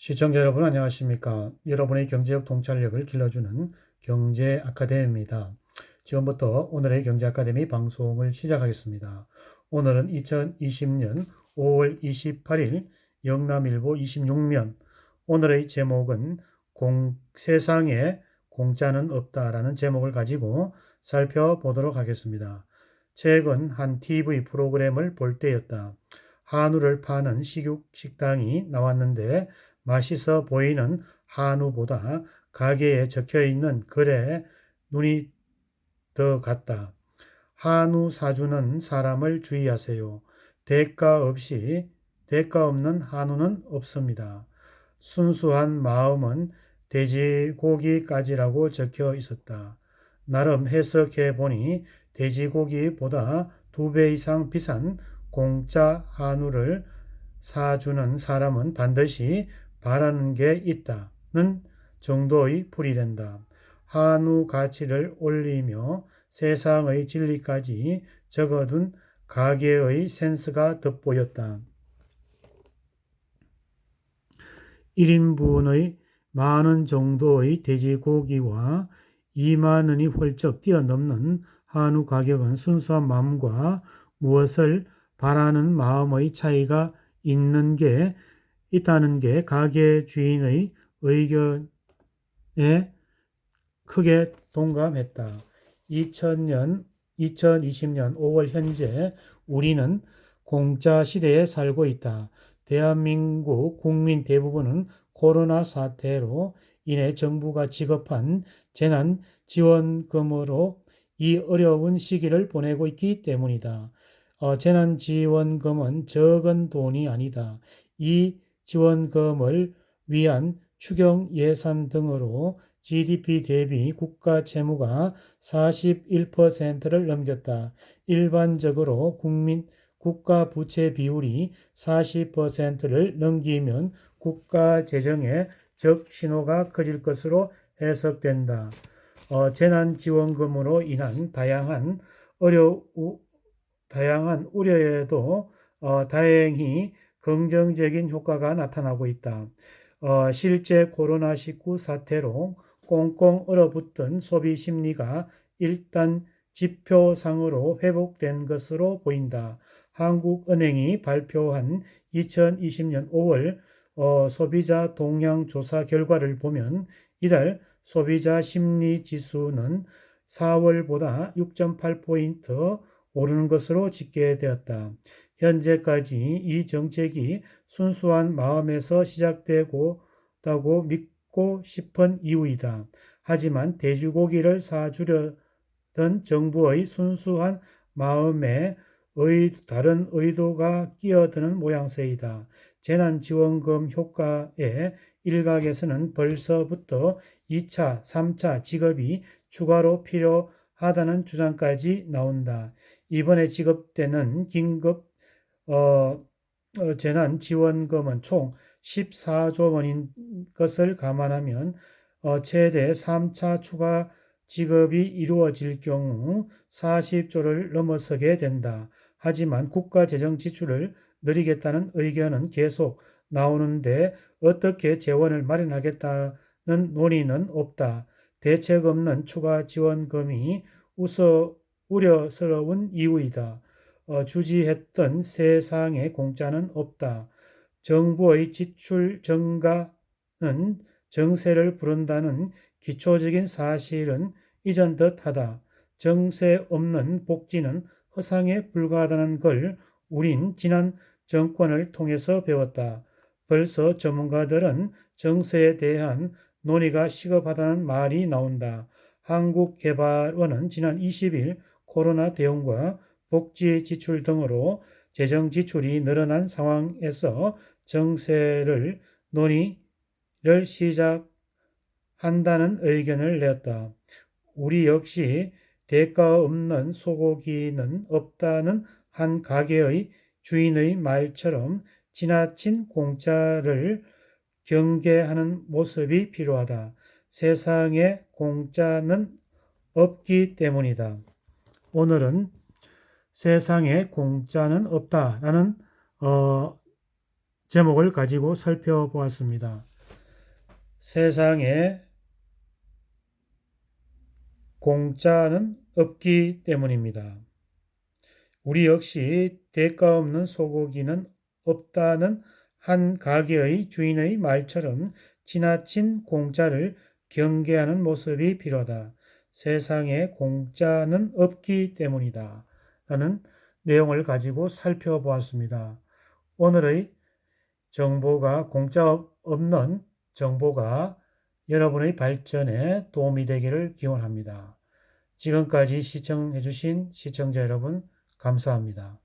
시청자 여러분 안녕하십니까? 여러분의 경제적 통찰력을 길러주는 경제 아카데미입니다. 지금부터 오늘의 경제 아카데미 방송을 시작하겠습니다. 오늘은 2020년 5월 28일 영남일보 26면. 오늘의 제목은 세상에 공짜는 없다라는 제목을 가지고 살펴보도록 하겠습니다. 최근 한 TV 프로그램을 볼 때였다. 한우를 파는 식당이 나왔는데 맛있어 보이는 한우보다 가게에 적혀 있는 글에 눈이 더 갔다. 한우 사주는 사람을 주의하세요. 대가 없는 한우는 없습니다. 순수한 마음은 돼지고기까지라고 적혀 있었다. 나름 해석해 보니 돼지고기보다 2배 이상 비싼 공짜 한우를 사주는 사람은 반드시 바라는 게 있다는 정도의 풀이 된다. 한우 가치를 올리며 세상의 진리까지 적어둔 가게의 센스가 돋보였다. 1인분의 10,000원 정도의 돼지고기와 20,000원이 훌쩍 뛰어넘는 한우 가격은 순수한 마음과 무엇을 바라는 마음의 차이가 있다는 게 가게 주인의 의견에 크게 동감했다. 2020년 5월 현재 우리는 공짜 시대에 살고 있다. 대한민국 국민 대부분은 코로나 사태로 인해 정부가 지급한 재난지원금으로 이 어려운 시기를 보내고 있기 때문이다. 재난지원금은 적은 돈이 아니다. 이 지원금을 위한 추경 예산 등으로 GDP 대비 국가 채무가 41%를 넘겼다. 일반적으로 국가 부채 비율이 40%를 넘기면 국가 재정에 적신호가 커질 것으로 해석된다. 재난지원금으로 인한 다양한 우려에도 다행히 긍정적인 효과가 나타나고 있다. 실제 코로나19 사태로 꽁꽁 얼어붙던 소비 심리가 일단 지표상으로 회복된 것으로 보인다. 한국은행이 발표한 2020년 5월 소비자 동향 조사 결과를 보면 이달 소비자 심리 지수는 4월보다 6.8포인트 오르는 것으로 집계되었다. 현재까지 이 정책이 순수한 마음에서 시작되고다고 믿고 싶은 이유이다. 하지만 돼지고기를 사주려던 정부의 순수한 마음에 다른 의도가 끼어드는 모양새이다. 재난지원금 효과의 일각에서는 벌써부터 2차, 3차 지급이 추가로 필요하다는 주장까지 나온다. 이번에 지급되는 긴급 재난지원금은 총 14조 원인 것을 감안하면 최대 3차 추가 지급이 이루어질 경우 40조를 넘어서게 된다. 하지만 국가 재정 지출을 늘리겠다는 의견은 계속 나오는데 어떻게 재원을 마련하겠다는 논의는 없다. 대책 없는 추가 지원금이 우려스러운 이유이다. 주지했던 세상에 공짜는 없다. 정부의 지출 증가는 정세를 부른다는 기초적인 사실은 이전 듯하다. 정세 없는 복지는 허상에 불과하다는 걸 우린 지난 정권을 통해서 배웠다. 벌써 전문가들은 정세에 대한 논의가 시급하다는 말이 나온다. 한국개발원은 지난 20일 코로나 대응과 복지 지출 등으로 재정 지출이 늘어난 상황에서 정세를 논의를 시작한다는 의견을 냈다. 우리 역시 대가 없는 소고기는 없다는 한 가게의 주인의 말처럼 지나친 공짜를 경계하는 모습이 필요하다. 세상에 공짜는 없기 때문이다. 오늘은 세상에 공짜는 없다라는 제목을 가지고 살펴보았습니다. 세상에 공짜는 없기 때문입니다. 우리 역시 대가 없는 소고기는 없다는 한 가게의 주인의 말처럼 지나친 공짜를 경계하는 모습이 필요하다. 세상에 공짜는 없기 때문이다. 라는 내용을 가지고 살펴보았습니다. 오늘의 정보가 공짜 없는 정보가 여러분의 발전에 도움이 되기를 기원합니다. 지금까지 시청해주신 시청자 여러분 감사합니다.